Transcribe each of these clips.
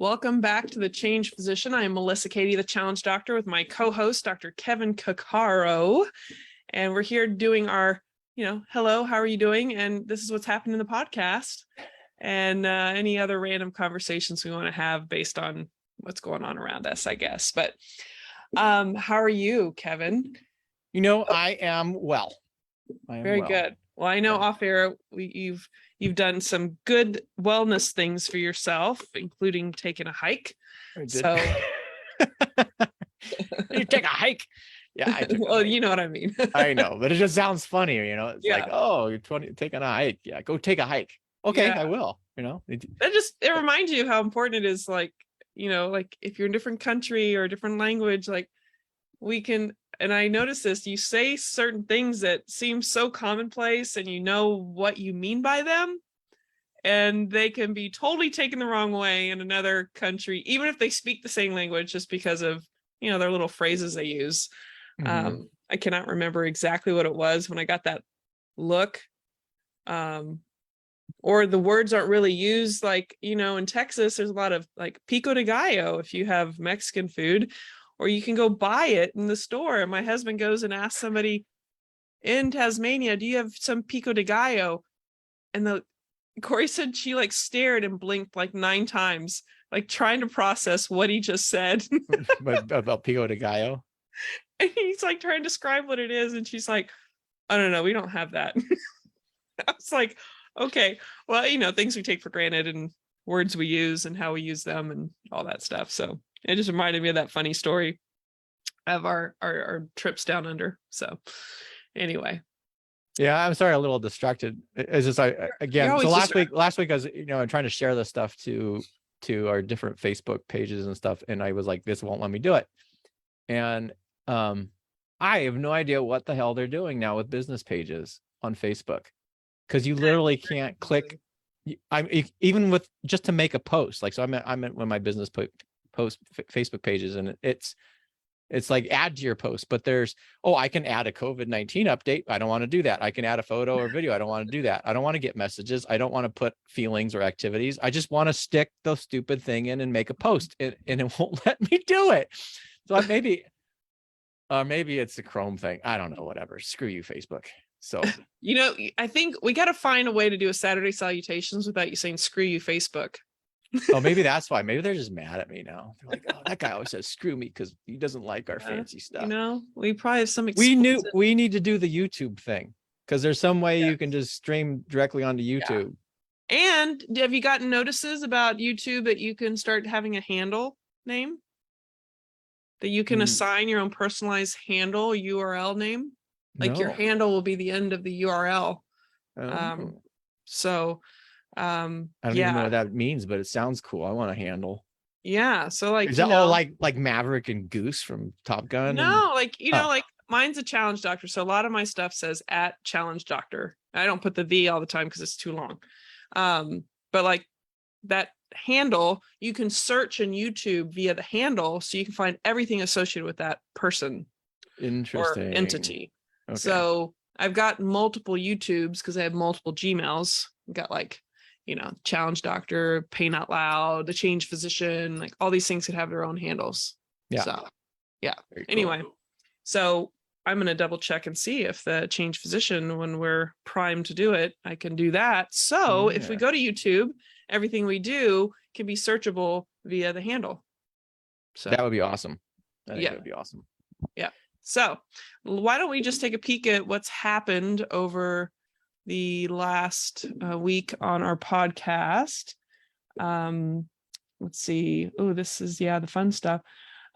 Welcome back to The Change Physician. I am Melissa Cady, the Challenge Doctor, with my co-host, Dr. Kevin Cuccaro. And we're here doing our, hello, how are you doing? And this is what's happened in the podcast. And any other random conversations we want to have based on what's going on around us, I guess. But how are you, Kevin? I am well. Very good. Well, I know off air you've done some good wellness things for yourself, including taking a hike. I did. So you take a hike. Yeah, I took well, you know what I mean. I know, but it just sounds funny, It's Yeah. like, oh, you're taking a hike. Yeah, go take a hike. Okay, Yeah. I will. It reminds you of how important it is, like if you're in a different country or a different language, like we can. And I noticed this, you say certain things that seem so commonplace and you know what you mean by them, and they can be totally taken the wrong way in another country, even if they speak the same language, just because of, their little phrases they use. Mm-hmm. I cannot remember exactly what it was when I got that look. Or the words aren't really used, like, in Texas, there's a lot of like pico de gallo if you have Mexican food, or you can go buy it in the store. And my husband goes and asks somebody in Tasmania, do you have some pico de gallo? And Corey said she like stared and blinked like 9 times, like trying to process what he just said. But about pico de gallo. And he's like trying to describe what it is. And she's like, I don't know, we don't have that. I was like, okay, well, things we take for granted and words we use and how we use them and all that stuff. So it just reminded me of that funny story of our trips down under. So anyway. Yeah, I'm sorry, a little distracted. It's just so last week I was, I'm trying to share this stuff to our different Facebook pages and stuff, and I was like, this won't let me do it. And I have no idea what the hell they're doing now with business pages on Facebook, because you literally can't click. Even with just to make a post, like, so I'm at one of my business post Facebook pages, and it's like add to your post, but I can add a COVID-19 update. I don't want to do that. I can add a photo or video. I don't want to do that. I don't want to get messages. I don't want to put feelings or activities. I just want to stick the stupid thing in and make a post, and it won't let me do it. So maybe it's a Chrome thing. I don't know, whatever. Screw you, Facebook. So, I think we got to find a way to do a Saturday Salutations without you saying, screw you, Facebook. Oh, maybe that's why. Maybe they're just mad at me now. They're like, oh, that guy always says screw me because he doesn't like our fancy stuff. We probably have some expensive... we need to do the YouTube thing, because there's some way you can just stream directly onto YouTube. Yeah. And have you gotten notices about YouTube that you can start having a handle name? That you can assign your own personalized handle URL name? Like your handle will be the end of the URL. So I don't even know what that means, but it sounds cool. I want a handle. Yeah. So like, is that all like Maverick and Goose from Top Gun? No, like mine's a Challenge Doctor. So a lot of my stuff says @Challenge Doctor. I don't put the V all the time because it's too long. But like that handle, you can search in YouTube via the handle, so you can find everything associated with that person. Interesting. Or entity. Okay. So I've got multiple YouTubes because I have multiple Gmails. I've got like, Challenge Doctor, Pain Out Loud, The Change Physician, like all these things could have their own handles. Yeah. So yeah. Very anyway, cool. So I'm going to double check and see if the Change Physician, when we're primed to do it, I can do that. So if we go to YouTube, everything we do can be searchable via the handle. So that would be awesome. That would be awesome. Yeah. So why don't we just take a peek at what's happened over the last week on our podcast. Let's see. Oh, this is, the fun stuff.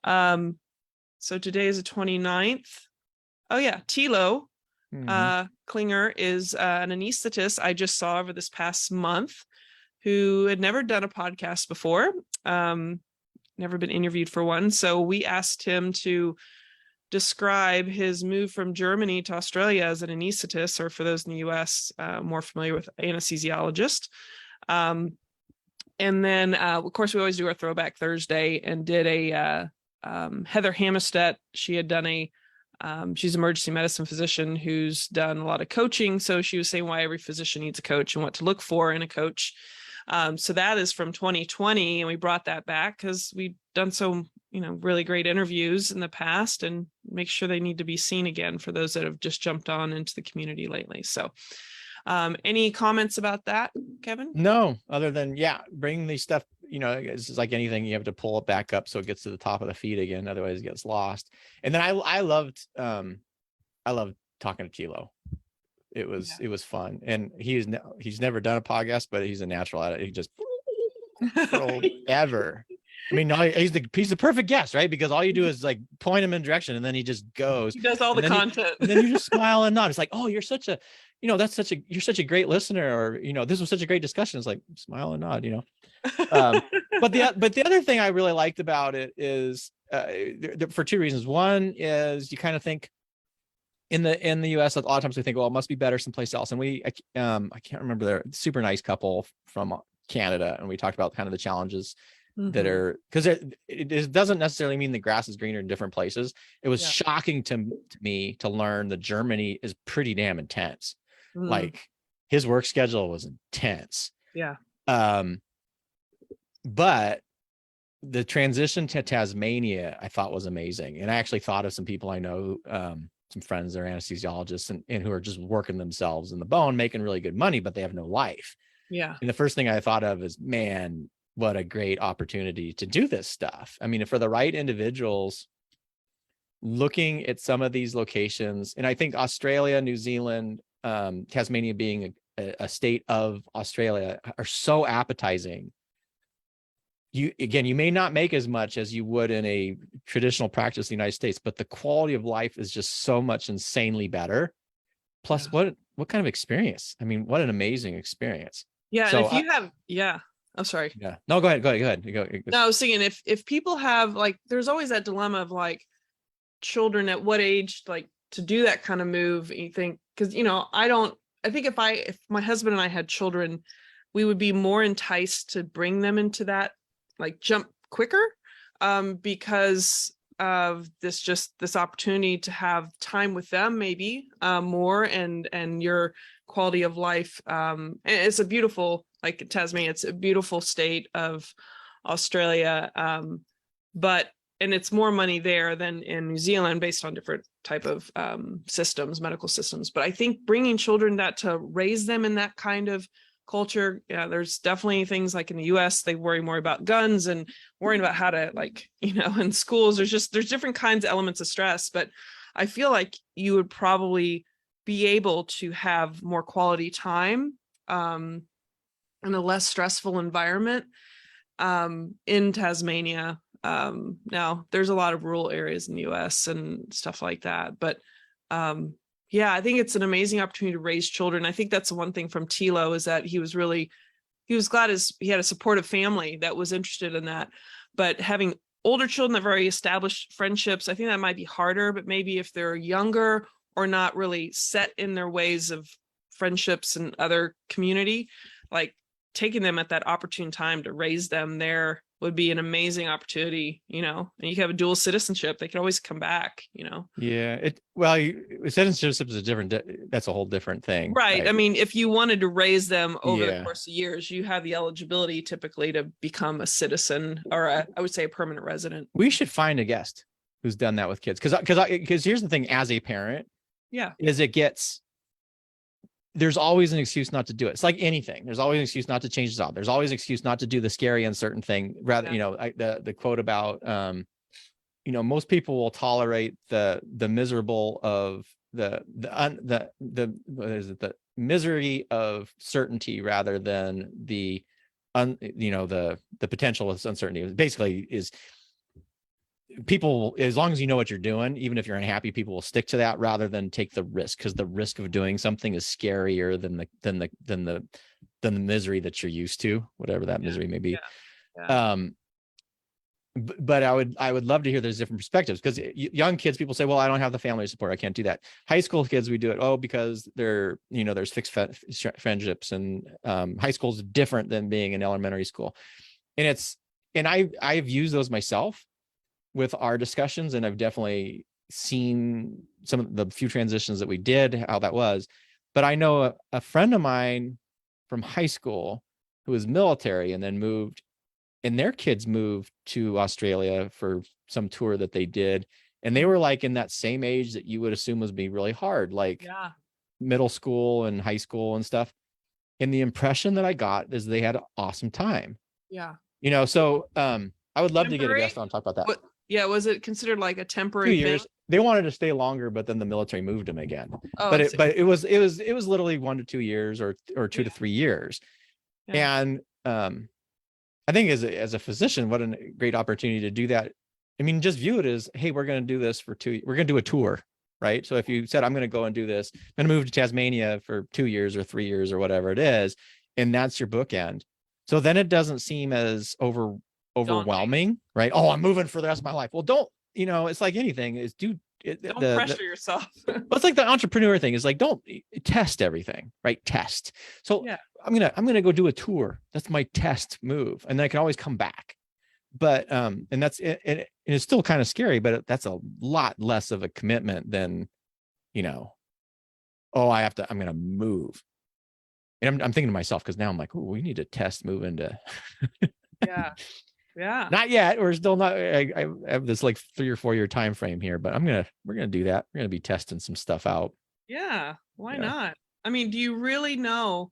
So today is the 29th. Oh yeah. Tilo Klinger is an anesthetist I just saw over this past month, who had never done a podcast before, never been interviewed for one. So we asked him to describe his move from Germany to Australia as an anesthetist, or for those in the US more familiar with anesthesiologist. And then, of course, we always do our Throwback Thursday, and did a Heather Hammerstedt. She had done she's an emergency medicine physician who's done a lot of coaching. So she was saying why every physician needs a coach and what to look for in a coach. So that is from 2020, and we brought that back because we've done so, really great interviews in the past, and make sure they need to be seen again for those that have just jumped on into the community lately. So any comments about that, Kevin? No, other than, bring these stuff, it's like anything, you have to pull it back up so it gets to the top of the feed again, otherwise it gets lost. And then I loved talking to Tilo. It was fun, and he's never done a podcast, but he's a natural at it. He just forever. I mean, no, he's the perfect guest, right? Because all you do is like point him in direction, and then he just goes. He does all the content. And then you just smile and nod. It's like, oh, you're such a great listener, or this was such a great discussion. It's like smile and nod, But the other thing I really liked about it is for two reasons. One is you kind of think in the US, a lot of times we think, well, it must be better someplace else. And I can't remember, they're a super nice couple from Canada, and we talked about kind of the challenges that are, because it doesn't necessarily mean the grass is greener in different places. It was shocking to me to learn that Germany is pretty damn intense. Like his work schedule was intense. But the transition to Tasmania I thought was amazing. And I actually thought of some people I know, some friends that are anesthesiologists and who are just working themselves in the bone, making really good money, but they have no life. And the first thing I thought of is, man, what a great opportunity to do this stuff. I mean, for the right individuals, looking at some of these locations, and I think Australia, New Zealand, Tasmania being a state of Australia, are so appetizing. You may not make as much as you would in a traditional practice in the United States, but the quality of life is just so much insanely better. Plus, what kind of experience? I mean, what an amazing experience. Yeah. So and if you have, I'm sorry. Yeah. No, go ahead. No, I was thinking if people have, like, there's always that dilemma of like children at what age, like, to do that kind of move. You think, because, I think if my husband and I had children, we would be more enticed to bring them into that, like, jump quicker, because of this opportunity to have time with them, maybe more, and your quality of life. And it's a beautiful, like Tasmania, it's a beautiful state of Australia, and it's more money there than in New Zealand based on different type of medical systems. But I think bringing children to raise them in that kind of culture, there's definitely things like in the US, they worry more about guns and worrying about how to, like, in schools, there's different kinds of elements of stress. But I feel like you would probably be able to have more quality time in a less stressful environment in Tasmania. Now there's a lot of rural areas in the US and stuff like that, but I think it's an amazing opportunity to raise children. I think that's the one thing from Tilo, is that he was glad he had a supportive family that was interested in that. But having older children that have already established friendships, I think that might be harder. But maybe if they're younger or not really set in their ways of friendships and other community, like taking them at that opportune time to raise them there would be an amazing opportunity, and you can have a dual citizenship. They can always come back, Citizenship is that's a whole different thing. Right. I mean, if you wanted to raise them over the course of years, you have the eligibility typically to become a citizen, or I would say a permanent resident. We should find a guest who's done that with kids. Because here's the thing, as a parent, is there's always an excuse not to do it. It's like anything. There's always an excuse not to change the job. There's always an excuse not to do the scary, uncertain thing. Rather, the quote about, most people will tolerate the miserable of the misery of certainty rather than the potential of uncertainty. It basically is, people, as long as you know what you're doing, even if you're unhappy, people will stick to that rather than take the risk, because the risk of doing something is scarier than the misery that you're used to, whatever that misery may be. But I would love to hear those different perspectives, because young kids, people say, well, I don't have the family support, I can't do that. High school kids, we do it because they're, there's fixed friendships, and high school is different than being in elementary school. And I've used those myself with our discussions, and I've definitely seen some of the few transitions that we did, how that was. But I know a friend of mine from high school who was military and then moved, and their kids moved to Australia for some tour that they did. And they were like in that same age that you would assume was be really hard, like middle school and high school and stuff. And the impression that I got is they had an awesome time. Yeah. So I would love to get a guest on, talk about that. Was it considered like a temporary 2 years? thing? They wanted to stay longer, but then the military moved them again. Oh, but it was literally 1 to 2 years or 2 to 3 years. Yeah. And I think as a physician, what a great opportunity to do that. I mean, just view it as, hey, we're going to do this we're going to do a tour, right? So if you said, I'm going to go and do this, I'm going to move to Tasmania for 2 years or 3 years or whatever it is, and that's your bookend. So then it doesn't seem as overwhelming, right? Oh, I'm moving for the rest of my life. Well, don't, it's like anything is don't pressure yourself. Well, it's like the entrepreneur thing is like, don't test everything, right? Test. So yeah. I'm going to go do a tour. That's my test move. And then I can always come back. But, and that's it. And it's still kind of scary, but that's a lot less of a commitment than, I'm going to move. And I'm thinking to myself, because now I'm like, oh, we need to test move into. Yeah. Not yet. We're still not. I have this like 3 or 4 year time frame here, but we're gonna do that. We're gonna be testing some stuff out. Yeah. Why not? I mean, do you really know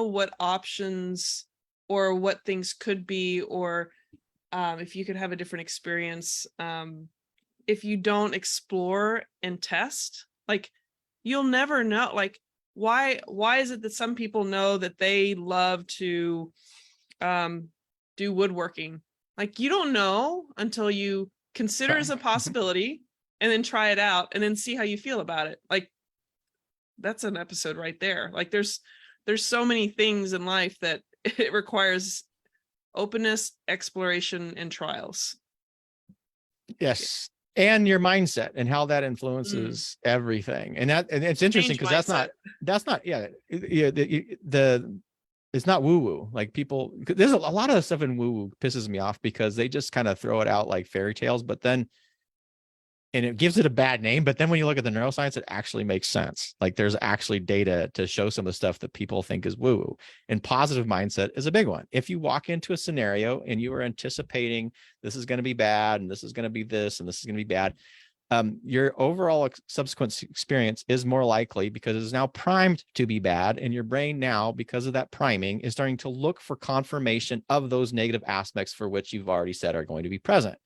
what options or what things could be, or if you could have a different experience, if you don't explore and test, like you'll never know. Like, why is it that some people know that they love to do woodworking? Like, you don't know until you consider as a possibility and then try it out and then see how you feel about it. Like, that's an episode right there. Like, there's so many things in life that it requires openness, exploration, and trials. Yes. And your mindset and how that influences everything. And it's interesting because that's not it's not woo-woo. Like people, there's a lot of the stuff in woo-woo pisses me off because they just kind of throw it out like fairy tales, and it gives it a bad name. But then when you look at the neuroscience, it actually makes sense. Like there's actually data to show some of the stuff that people think is woo-woo. And positive mindset is a big one. If you walk into a scenario and you are anticipating this is going to be bad and this is going to be this and this is going to be bad, your overall subsequent experience is more likely because it is now primed to be bad. And your brain now, because of that priming, is starting to look for confirmation of those negative aspects for which you've already said are going to be present.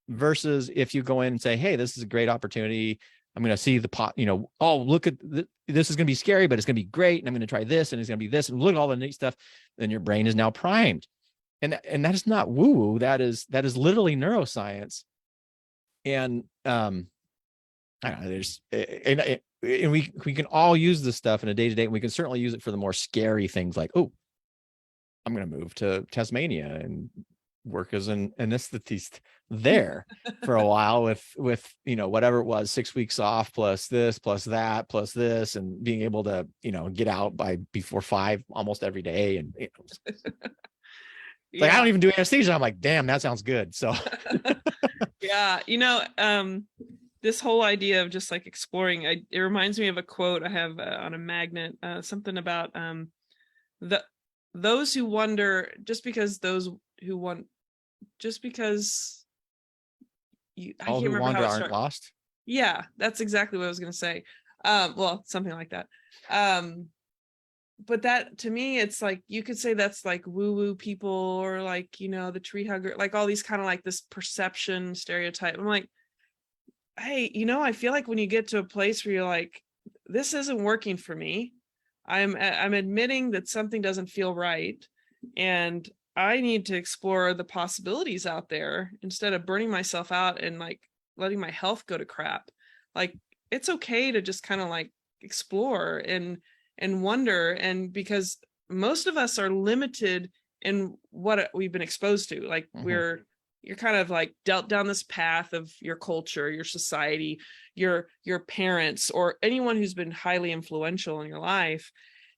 Versus if you go in and say, hey, this is a great opportunity. I'm going to see the pot, oh, look at this is going to be scary, but it's going to be great. And I'm going to try this and it's going to be this and look at all the neat stuff. Then your brain is now primed. And that is not woo-woo. That is literally neuroscience. And I don't know, and we can all use this stuff in a day-to-day, and we can certainly use it for the more scary things like, oh, I'm going to move to Tasmania and work as an anesthetist there for a while with whatever it was, 6 weeks off plus this plus that plus this, and being able to get out before 5 almost every day. And like I don't even do anesthesia. I'm like, damn, that sounds good. So yeah, this whole idea of just like exploring, it reminds me of a quote I have on a magnet, something about those who wonder, just because I can't remember how it aren't lost. Yeah, that's exactly what I was going to say. Well, something like that. But that, to me, it's like, you could say that's like woo-woo people, or like, the tree hugger, like all these kind of like this perception stereotype. I'm like, hey, I feel like when you get to a place where you're like, this isn't working for me, I'm admitting that something doesn't feel right, and I need to explore the possibilities out there instead of burning myself out and like letting my health go to crap. Like, it's okay to just kind of like explore and wonder. And because most of us are limited in what we've been exposed to, like you're kind of like dealt down this path of your culture, your society, your parents, or anyone who's been highly influential in your life.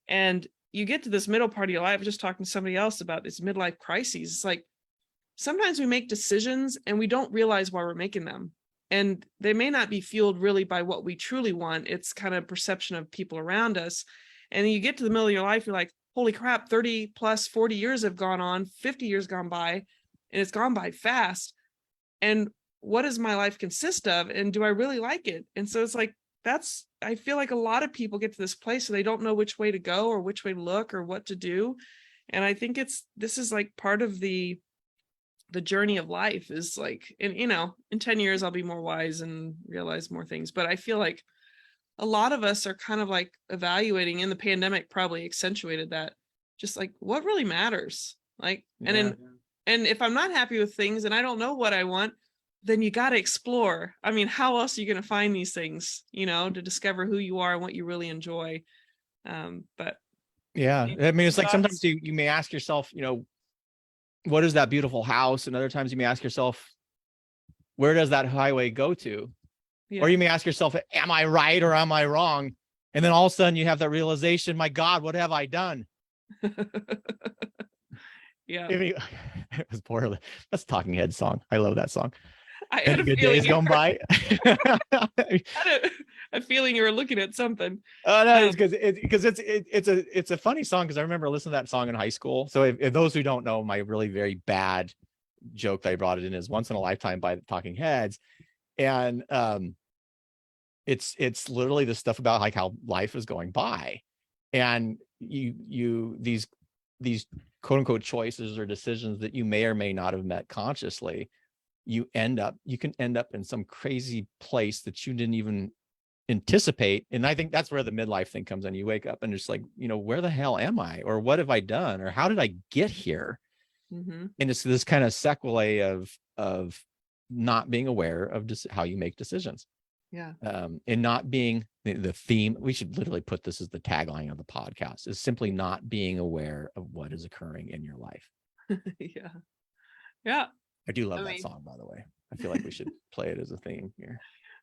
And you get to this middle part of your life. Just talking to somebody else about this midlife crises. It's like, sometimes we make decisions and we don't realize why we're making them. And they may not be fueled really by what we truly want. It's kind of perception of people around us. And then you get to the middle of your life, you're like, holy crap, 30 plus 40 years have gone on, 50 years gone by, and it's gone by fast. And what does my life consist of? And do I really like it? And so it's like, I feel like a lot of people get to this place so they don't know which way to go or which way to look or what to do. And I think this is like part of the journey of life is like, and in 10 years, I'll be more wise and realize more things. But I feel like a lot of us are kind of like evaluating, and the pandemic probably accentuated that, just like what really matters. Like, and if I'm not happy with things and I don't know what I want, then you got to explore. I mean, how else are you going to find these things, to discover who you are and what you really enjoy? But yeah, I mean, it's like sometimes you may ask yourself, what is that beautiful house? And other times you may ask yourself, where does that highway go to? Yeah. Or you may ask yourself, am I right or am I wrong? And then all of a sudden you have that realization, my God, what have I done? Yeah. It was poorly. That's a Talking Heads song. I love that song. I had a good days gone by. I had a feeling you were looking at something. Oh no, it's because it's a funny song, because I remember listening to that song in high school. So if those who don't know, my really very bad joke that I brought it in is Once in a Lifetime by the Talking Heads. And it's literally the stuff about like how life is going by, and these quote unquote choices or decisions that you may or may not have met consciously, you can end up in some crazy place that you didn't even anticipate. And I think that's where the midlife thing comes in. You wake up and it's like, where the hell am I, or what have I done, or how did I get here? Mm-hmm. And it's this kind of sequelae of not being aware of just how you make decisions. Yeah. And not being the theme. We should literally put this as the tagline of the podcast, is simply not being aware of what is occurring in your life. Yeah. Yeah. I do love that song, by the way. I feel like we should play it as a theme here.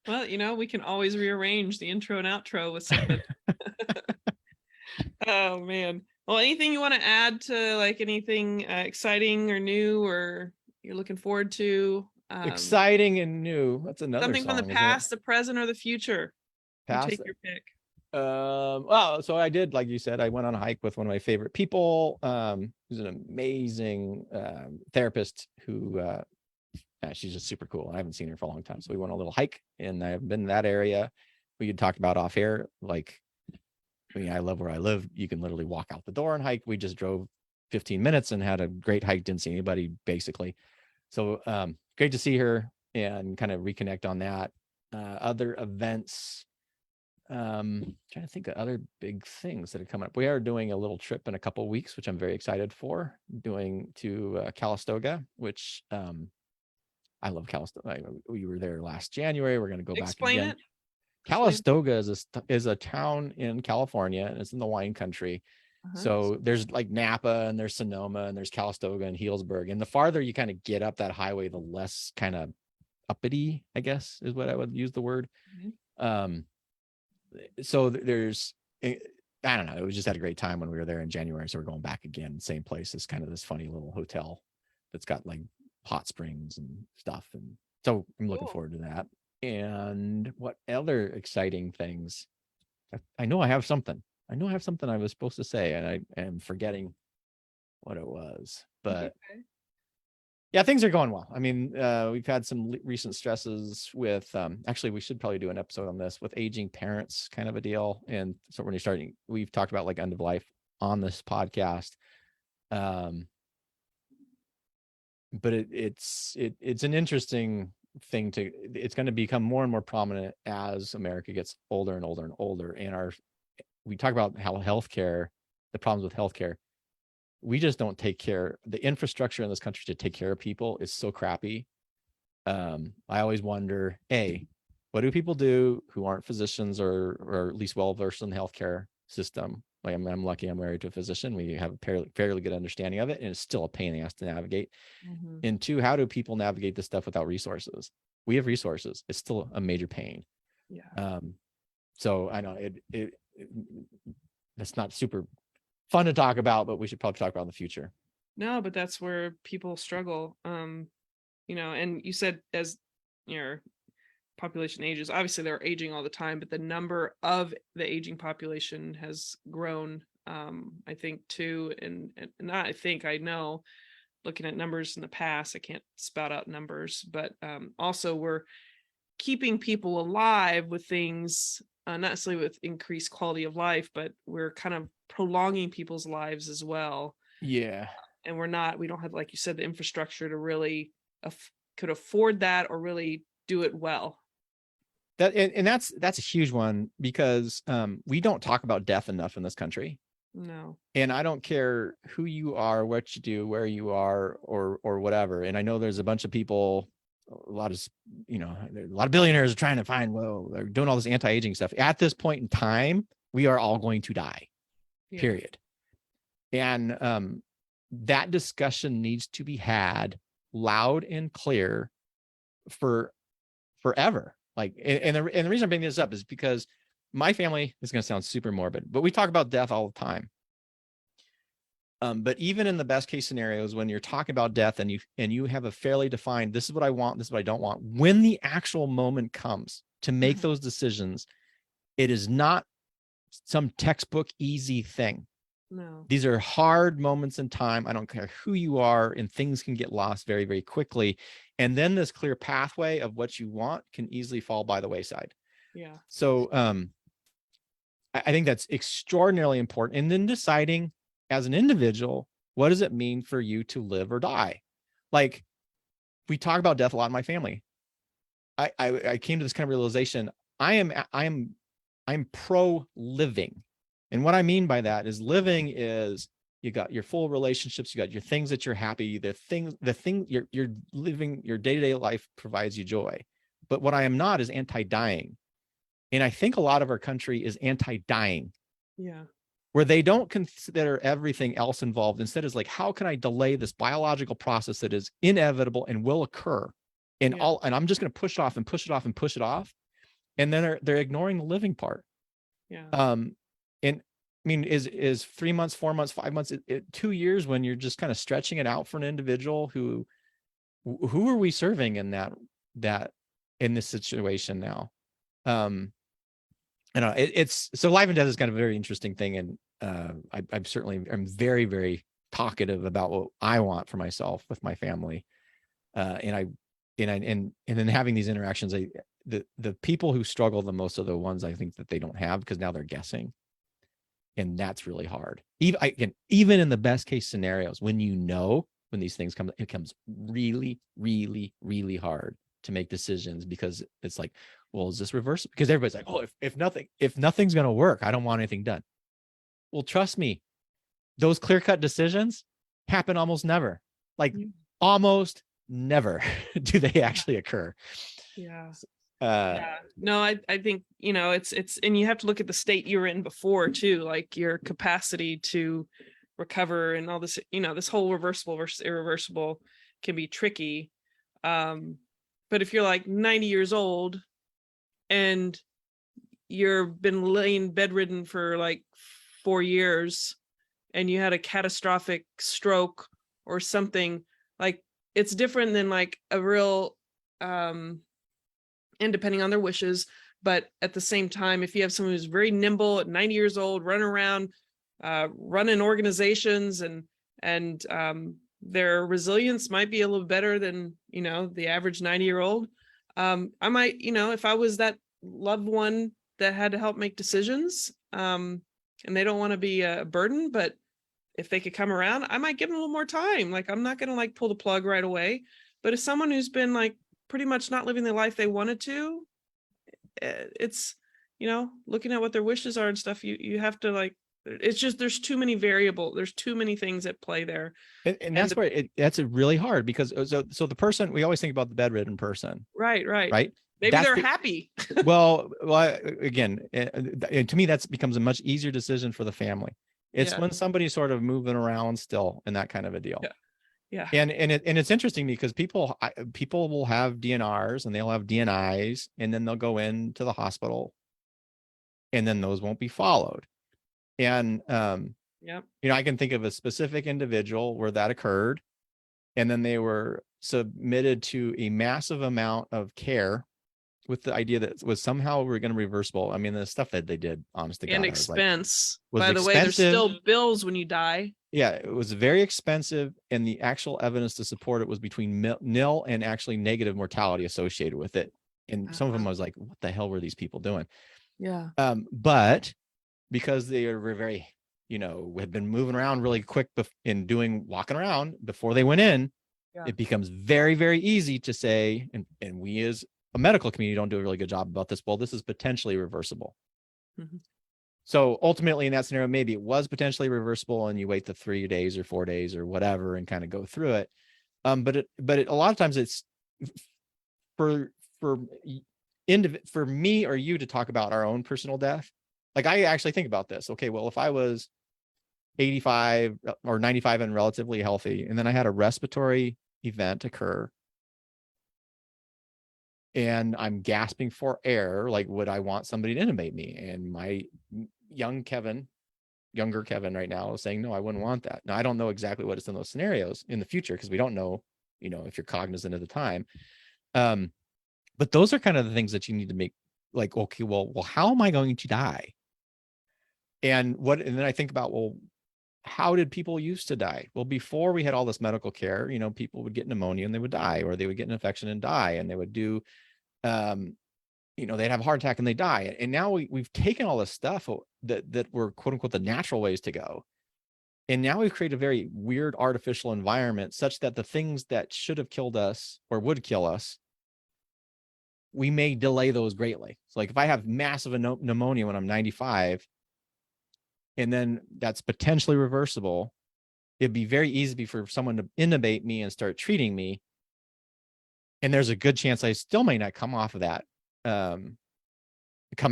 Well, we can always rearrange the intro and outro with something. Oh man. Well, anything you want to add to like anything exciting or new, or you're looking forward to? Exciting and new. That's another something song, from the past, the present, or the future. Past. Take your pick. Well, so I did, like you said, I went on a hike with one of my favorite people, who's an amazing therapist who she's just super cool. I haven't seen her for a long time. So we went on a little hike, and I've been in that area. We had talked about off air, like, I love where I live. You can literally walk out the door and hike. We just drove 15 minutes and had a great hike. Didn't see anybody, basically. So great to see her and kind of reconnect on that. Other events, trying to think of other big things that are coming up. We are doing a little trip in a couple of weeks, which I'm very excited for, doing to Calistoga, which I love Calistoga. We were there last January. We're going to go back again. Calistoga is a town in California, and it's in the wine country. So there's like Napa, and there's Sonoma, and there's Calistoga and Healdsburg. And the farther you kind of get up that highway, the less kind of uppity, I guess, is what I would use the word. So there's, I don't know, we just had a great time when we were there in January. So we're going back again, same place. It's kind of this funny little hotel that's got like hot springs and stuff. And so I'm looking forward to that. And what other exciting things? I know I have something. I was supposed to say, and I am forgetting what it was. But yeah, things are going well. I mean, we've had some recent stresses with, actually, we should probably do an episode on this, with aging parents, kind of a deal. And so when you're starting, we've talked about like end of life on this podcast. But it's an interesting thing it's going to become more and more prominent as America gets older and older and older. And we talk about how healthcare, the problems with healthcare, we just don't take care. The infrastructure in this country to take care of people is so crappy. I always wonder, what do people do who aren't physicians or at least well-versed in the healthcare system? Like I'm lucky I'm married to a physician. We have a fairly good understanding of it, and it's still a pain in the ass to navigate. And two, how do people navigate this stuff without resources? We have resources. It's still a major pain. Yeah. So I know it's not super fun to talk about, but we should probably talk about in the future. No, but that's where people struggle. And you said as population ages. Obviously they're aging all the time, but the number of the aging population has grown, I think too. And not, I know, looking at numbers in the past, I can't spout out numbers, but also we're keeping people alive with things, not necessarily with increased quality of life, but we're kind of prolonging people's lives as well. Yeah. And we don't have, like you said, the infrastructure to really could afford that or really do it well. That's a huge one, because we don't talk about death enough in this country. No. And I don't care who you are, what you do, where you are, or whatever. And I know there's a bunch of people, a lot of billionaires are trying to find, well, they're doing all this anti-aging stuff. At this point in time, we are all going to die, period. And that discussion needs to be had loud and clear for forever. Like, and the reason I'm bringing this up is because my family is going to sound super morbid, but we talk about death all the time. But even in the best case scenarios, when you're talking about death and you have a fairly defined, this is what I want, this is what I don't want, when the actual moment comes to make those decisions, it is not some textbook easy thing. No. These are hard moments in time. I don't care who you are, and things can get lost very, very quickly. And then this clear pathway of what you want can easily fall by the wayside. Yeah. So I think that's extraordinarily important. And then deciding as an individual, what does it mean for you to live or die? Like, we talk about death a lot in my family. I came to this kind of realization. I'm pro living. And what I mean by that is, living is, you got your full relationships, you got your things that you're happy, the thing you're living, your day-to-day life provides you joy. But what I am not is anti-dying. And I think a lot of our country is anti-dying. Yeah. Where they don't consider everything else involved. Instead, is like, how can I delay this biological process that is inevitable and will occur? And I'm just going to push it off and push it off and push it off. And then they're ignoring the living part. Yeah. And I mean, is 3 months, 4 months, 5 months, 2 years, when you're just kind of stretching it out for an individual who are we serving in that in this situation now? I don't know. It's so life and death is kind of a very interesting thing. And I'm very, very talkative about what I want for myself with my family. And then having these interactions, the people who struggle the most are the ones I think that they don't have, because now they're guessing. And that's really hard. Even in the best case scenarios, when these things come, it becomes really, really, really hard to make decisions, because it's like, well, is this reversible? Because everybody's like, oh, if nothing's going to work, I don't want anything done. Well, trust me, those clear-cut decisions happen almost never. Like, almost never do they actually occur. Yeah. No, I think, it's, and you have to look at the state you were in before too, like your capacity to recover and all this, this whole reversible versus irreversible can be tricky. But if you're like 90 years old and you've been laying bedridden for like 4 years and you had a catastrophic stroke or something, like, it's different than like a real, and depending on their wishes, but at the same time, if you have someone who's very nimble at 90 years old, running around, running organizations, and their resilience might be a little better than, the average 90-year-old. I might, if I was that loved one that had to help make decisions, and they don't want to be a burden, but if they could come around, I might give them a little more time. Like, I'm not going to like pull the plug right away. But if someone who's been like pretty much not living the life they wanted to, it's, looking at what their wishes are and stuff, you have to, like, it's just, there's too many there's too many things at play there. And that's where that's really hard, because so the person, we always think about the bedridden person. Right. Maybe they're happy. well, again, to me, that becomes a much easier decision for the family. It's when somebody's sort of moving around still, and that kind of a deal. Yeah. And it's interesting, because people will have DNRs and they'll have DNIs, and then they'll go into the hospital, and then those won't be followed. And I can think of a specific individual where that occurred, and then they were submitted to a massive amount of care with the idea that was somehow we're going to reversible. I mean, the stuff that they did, honest to God, And I was like, expense. was By the way, there's expensive. still bills when you die. Yeah, it was very expensive, and the actual evidence to support it was between nil and actually negative mortality associated with it. And some of them I was like, what the hell were these people doing? Yeah. But because they were very, had been moving around really quick in walking around before they went in, it becomes very, very easy to say, and we as a medical community don't do a really good job about this. Well, this is potentially reversible. Mm-hmm. So ultimately in that scenario, maybe it was potentially reversible and you wait the 3 days or 4 days or whatever and kind of go through it. But a lot of times it's for me or you to talk about our own personal death. Like I actually think about this. Okay, well, if I was 85 or 95 and relatively healthy, and then I had a respiratory event occur and I'm gasping for air, like, would I want somebody to intubate me? And my younger Kevin right now is saying, no, I wouldn't want that. Now, I don't know exactly what is in those scenarios in the future because we don't know, if you're cognizant at the time. But those are kind of the things that you need to make like, okay, well, how am I going to die? And then I think about, well, how did people used to die? Well, before we had all this medical care, people would get pneumonia and they would die, or they would get an infection and die, and they would do, they'd have a heart attack and they die. And now we've taken all this stuff that were quote unquote the natural ways to go. And now we've created a very weird artificial environment such that the things that should have killed us or would kill us, we may delay those greatly. So like if I have massive pneumonia when I'm 95, and then that's potentially reversible, it'd be very easy for someone to intubate me and start treating me. And there's a good chance I still may not come off of that, come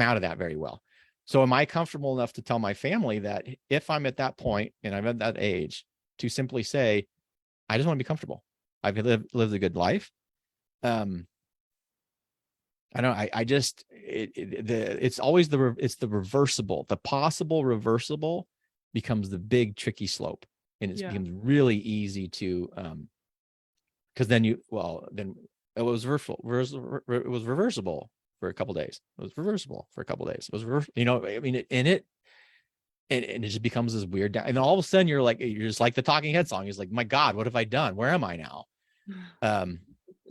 out of that very well. So am I comfortable enough to tell my family that if I'm at that point and I'm at that age, to simply say, I just want to be comfortable. I've lived a good life. I don't know. It's always it's the reversible, the possible reversible becomes the big tricky slope, and it becomes really easy to, because then it was reversible for a couple of days. It was reversible for a couple of days. It was and it just becomes this weird, and all of a sudden you're just like the Talking Head song. He's like, my God, what have I done? Where am I now?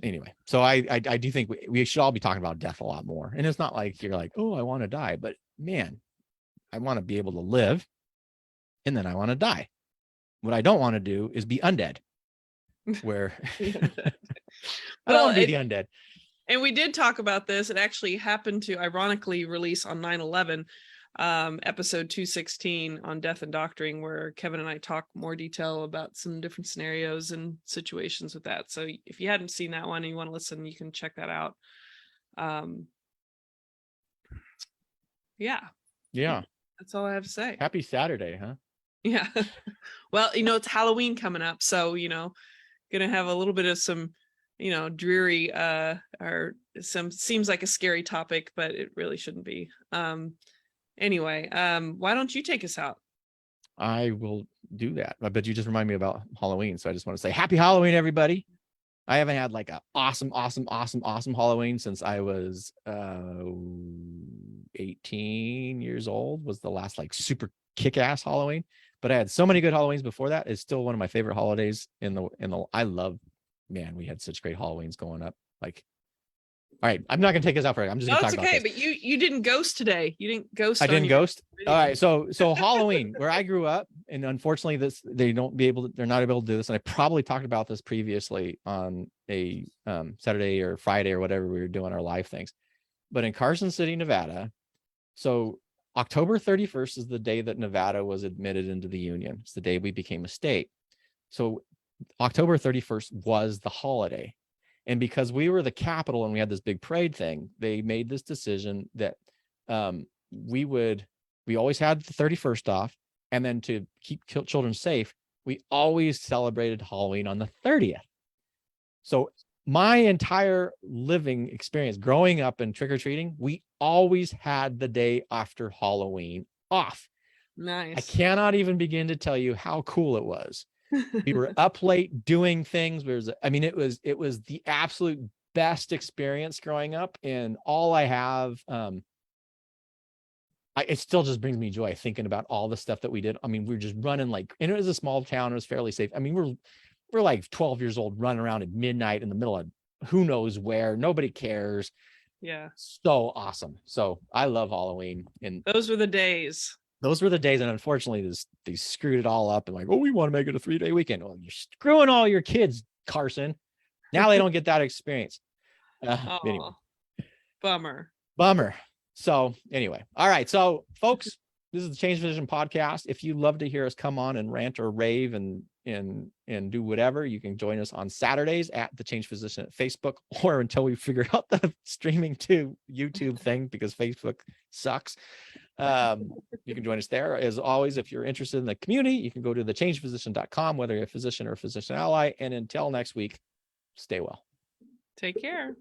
Anyway, so I do think we should all be talking about death a lot more. And it's not like you're like, oh, I want to die, but man, I want to be able to live, and then I want to die. What I don't want to do is be undead, where I don't want to be the undead. And we did talk about this. It actually happened to ironically release on 9/11, episode 216 on death and doctoring, where Kevin and I talk more detail about some different scenarios and situations with that. So if you hadn't seen that one and you want to listen, you can check that out. Yeah. That's all I have to say. Happy Saturday, huh? Yeah. Well, it's Halloween coming up, so gonna have a little bit of some dreary or some seems like a scary topic, but it really shouldn't be. Anyway, why don't you take us out? I will do that. I bet you just remind me about Halloween. So I just want to say happy Halloween, everybody. I haven't had like an awesome Halloween since I was 18 years old was the last like super kick-ass Halloween. But I had so many good Halloweens before that. It's still one of my favorite holidays we had such great Halloweens going up. Like, all right, I'm not gonna take us out for it. I'm just gonna talk about this. But you didn't ghost today. You didn't ghost. I didn't ghost. All right, so Halloween, where I grew up, and unfortunately, they're not able to do this. And I probably talked about this previously on a Saturday or Friday or whatever we were doing our live things. But in Carson City, Nevada, so October 31st is the day that Nevada was admitted into the Union. It's the day we became a state. So October 31st was the holiday. And because we were the capital and we had this big parade thing, they made this decision that we always had the 31st off. And then to keep children safe, we always celebrated Halloween on the 30th. So my entire living experience growing up and trick-or-treating, we always had the day after Halloween off. Nice. I cannot even begin to tell you how cool it was. We were up late doing things. It was the absolute best experience growing up, and all I have, it still just brings me joy thinking about all the stuff that we did. I mean, we were just running like, and it was a small town. It was fairly safe. I mean, we're like 12 years old running around at midnight in the middle of who knows where. Nobody cares. Yeah. So awesome. So I love Halloween. And those were the days. Those were the days. And unfortunately, they screwed it all up and like, oh, we want to make it a 3-day weekend. Well, you're screwing all your kids, Carson. Now they don't get that experience. Anyway. Bummer. So anyway, all right. So folks, this is the Change Physician podcast. If you love to hear us come on and rant or rave and do whatever, you can join us on Saturdays at the Change Physician at Facebook, or until we figure out the streaming to YouTube thing, because Facebook sucks. You can join us there. As always, if you're interested in the community, you can go to thechangephysician.com, whether you're a physician or a physician ally. And until next week, stay well. Take care.